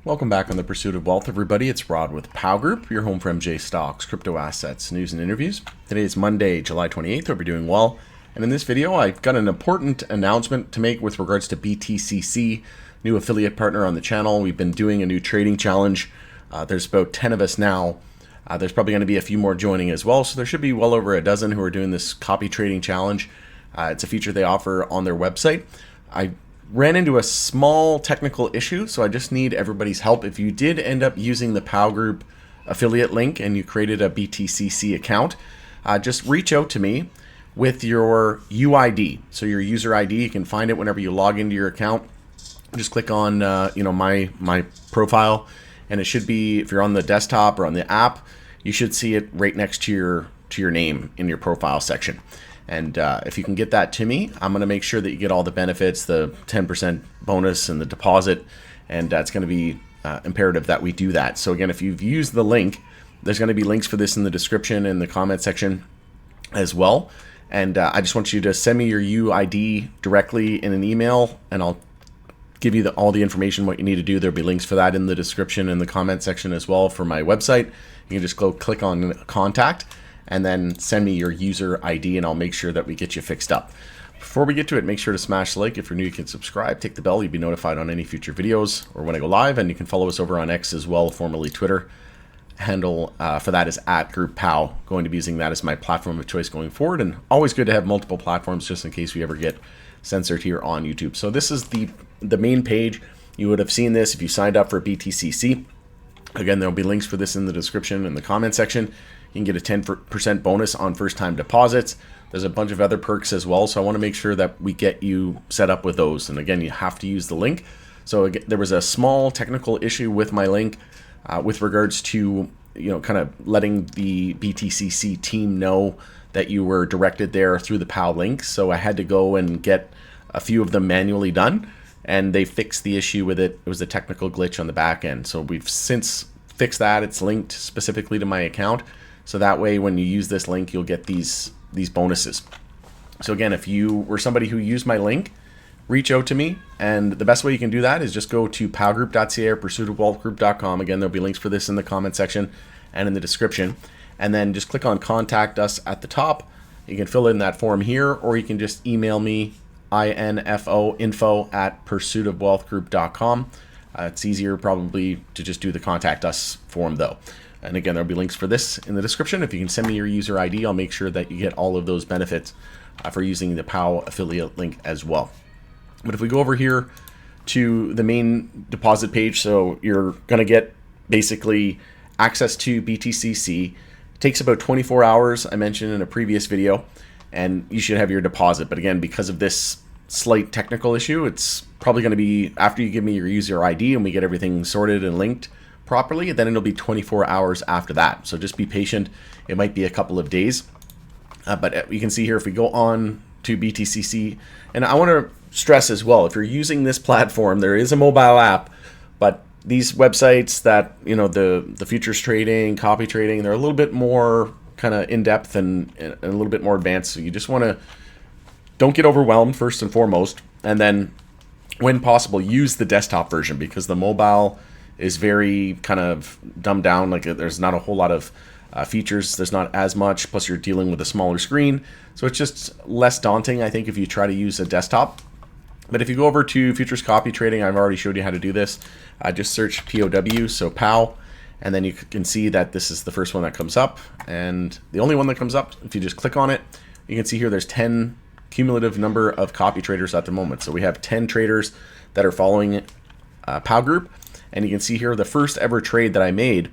Welcome back on The Pursuit of Wealth, everybody. It's Rod with POW Group, your home for MJ Stocks, crypto assets, news, and interviews. Today is Monday, July 28th. Hope you're doing well. And in this video, I've got an important announcement to make with regards to BTCC, new affiliate partner on the channel. We've been doing a new trading challenge. There's about 10 of us now. There's probably going to be a few more joining as well. So there should be well over a dozen who are doing this copy trading challenge. It's a feature they offer on their website. I ran into a small technical issue, so I just need everybody's help. If you did end up using the POW Group affiliate link and you created a BTCC account, just reach out to me with your UID. So your user ID, you can find it whenever you log into your account. Just click on my profile, and it should be, if you're on the desktop or on the app, you should see it right next to your name in your profile section. And if you can get that to me, I'm going to make sure that you get all the benefits, the 10% bonus and the deposit, and it's going to be imperative that we do that. So again, if you've used the link, there's going to be links for this in the description and the comment section as well. And I just want you to send me your UID directly in an email, and I'll give you all the information, what you need to do. There'll be links for that in the description and the comment section as well for my website. You can just go click on contact and then send me your user ID, and I'll make sure that we get you fixed up. Before we get to it, make sure to smash the like. If you're new, you can subscribe, take the bell, you'll be notified on any future videos or when I go live, and you can follow us over on X as well, formerly Twitter. Handle for that is @GroupPOW. Going to be using that as my platform of choice going forward, and always good to have multiple platforms just in case we ever get censored here on YouTube. So this is the main page. You would have seen this if you signed up for BTCC. Again, there'll be links for this in the description and the comment section. You can get a 10% bonus on first-time deposits. There's a bunch of other perks as well, so I want to make sure that we get you set up with those. And again, you have to use the link. So again, there was a small technical issue with my link with regards to kind of letting the BTCC team know that you were directed there through the POW link. So I had to go and get a few of them manually done, and they fixed the issue with it. It was a technical glitch on the back end. So we've since fixed that. It's linked specifically to my account. So that way, when you use this link, you'll get these bonuses. So again, if you were somebody who used my link, reach out to me. And the best way you can do that is just go to powgroup.ca or pursuitofwealthgroup.com. Again, there'll be links for this in the comment section and in the description. And then just click on contact us at the top. You can fill in that form here, or you can just email me, info@pursuitofwealthgroup.com. It's easier probably to just do the contact us form though. And again, there'll be links for this in the description. If you can send me your user ID, I'll make sure that you get all of those benefits for using the POW affiliate link as well. But if we go over here to the main deposit page, so you're going to get basically access to BTCC. It takes about 24 hours, I mentioned in a previous video, and you should have your deposit. But again, because of this slight technical issue, it's probably going to be after you give me your user ID and we get everything sorted and linked properly, then it'll be 24 hours after that. So just be patient. It might be a couple of days. But you can see here, if we go on to BTCC, and I want to stress as well, if you're using this platform, there is a mobile app, but these websites that, the futures trading, copy trading, they're a little bit more kind of in-depth and a little bit more advanced. So you just don't get overwhelmed first and foremost. And then when possible, use the desktop version, because the mobile is very kind of dumbed down. Like there's not a whole lot of features. There's not as much. Plus you're dealing with a smaller screen. So it's just less daunting, I think, if you try to use a desktop. But if you go over to futures copy trading, I've already showed you how to do this. Just search POW, so POW, and then you can see that this is the first one that comes up. And the only one that comes up, if you just click on it, you can see here there's 10 cumulative number of copy traders at the moment. So we have 10 traders that are following POW Group. And you can see here the first ever trade that I made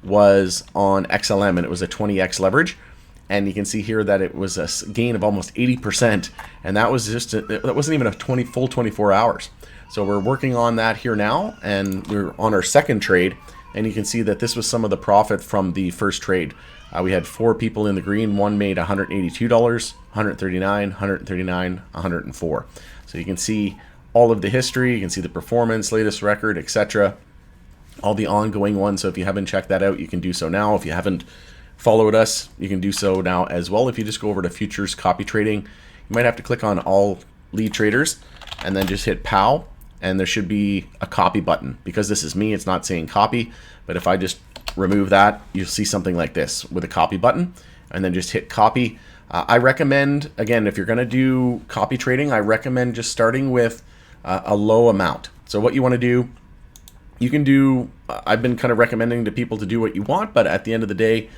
was on XLM, and it was a 20x leverage. And you can see here that it was a gain of almost 80%, and that was that wasn't even a full 24 hours. So we're working on that here now, and we're on our second trade, and you can see that this was some of the profit from the first trade. We had 4 people in the green. One made $182, $139, $139, $104. So you can see all of the history, you can see the performance, latest record, etc. All the ongoing ones. So if you haven't checked that out, you can do so now. If you haven't followed us, you can do so now as well. If you just go over to futures copy trading, you might have to click on all lead traders and then just hit POW, and there should be a copy button. Because this is me, it's not saying copy, but if I just remove that, you'll see something like this with a copy button, and then just hit copy. I recommend, again, if you're going to do copy trading, I recommend just starting with a low amount. So what you want to do, you can do, I've been kind of recommending to people to do what you want, but at the end of the day,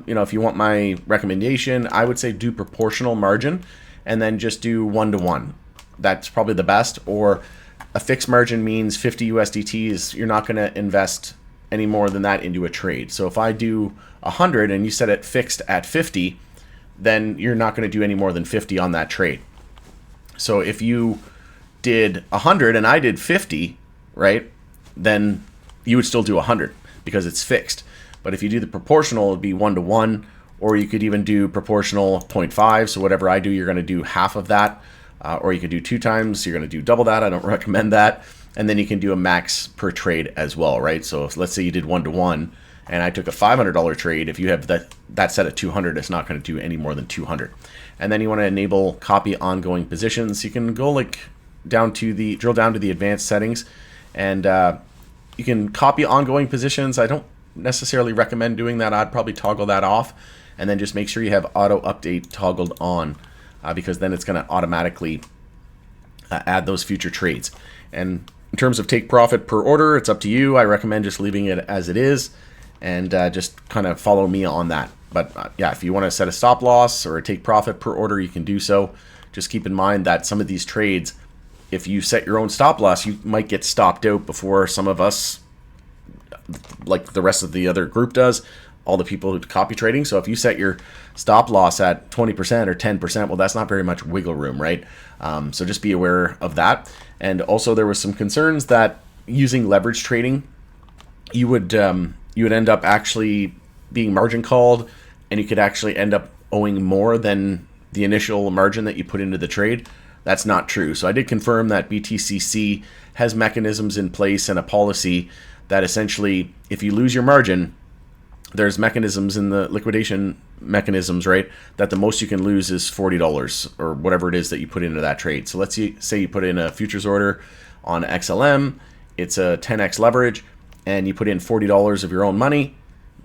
you know, if you want my recommendation, I would say do proportional margin and then just do 1-to-1. That's probably the best. Or a fixed margin means 50 USDTs. You're not going to invest any more than that into a trade. So if I do 100 and you set it fixed at 50, then you're not going to do any more than 50 on that trade. So if you did 100 and I did 50, right, then you would still do 100 because it's fixed. But if you do the proportional, it'd be 1-to-1, or you could even do proportional 0.5. So whatever I do, you're going to do half of that, or you could do 2 times. You're going to do double that. I don't recommend that. And then you can do a max per trade as well, right? So if, let's say you did 1-to-1 and I took a $500 trade, if you have that set at 200, it's not going to do any more than 200. And then you want to enable copy ongoing positions. You can go like drill down to the advanced settings, and you can copy ongoing positions. I don't necessarily recommend doing that. I'd probably toggle that off, and then just make sure you have auto update toggled on, because then it's going to automatically add those future trades. And in terms of take profit per order, it's up to you. I recommend just leaving it as it is, and just kind of follow me on that. But yeah, if you want to set a stop loss or a take profit per order, you can do so. Just keep in mind that some of these trades, if you set your own stop loss, you might get stopped out before some of us, like the rest of the other group does, all the people who copy trading. So if you set your stop loss at 20% or 10%, well, that's not very much wiggle room, right? So just be aware of that. And also there was some concerns that using leverage trading, you would end up actually being margin called, and you could actually end up owing more than the initial margin that you put into the trade. That's not true. So I did confirm that BTCC has mechanisms in place and a policy that essentially, if you lose your margin, there's mechanisms in the liquidation mechanisms, right, that the most you can lose is $40 or whatever it is that you put into that trade. So let's say you put in a futures order on XLM, it's a 10x leverage, and you put in $40 of your own money,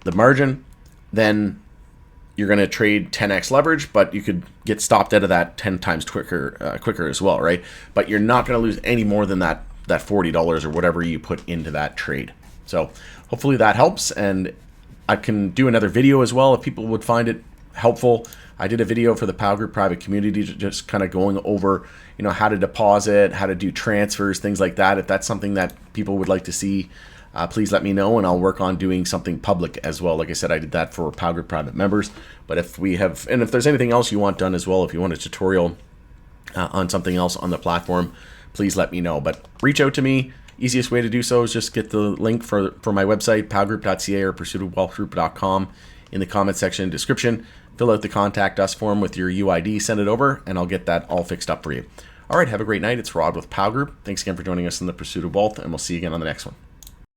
the margin, then you're going to trade 10x leverage, but you could get stopped out of that 10 times quicker as well, right? But you're not going to lose any more than that $40 or whatever you put into that trade. So hopefully that helps, and I can do another video as well if people would find it helpful. I did a video for the POW Group private community, just kind of going over, you know, how to deposit, how to do transfers, things like that. If that's something that people would like to see, please let me know, and I'll work on doing something public as well. Like I said, I did that for POW Group private members. But if there's anything else you want done as well, if you want a tutorial on something else on the platform, please let me know. But reach out to me. Easiest way to do so is just get the link for my website, powgroup.ca or pursuitofwealthgroup.com in the comment section description. Fill out the contact us form with your UID, send it over, and I'll get that all fixed up for you. All right, have a great night. It's Rod with POW Group. Thanks again for joining us in the Pursuit of Wealth, and we'll see you again on the next one.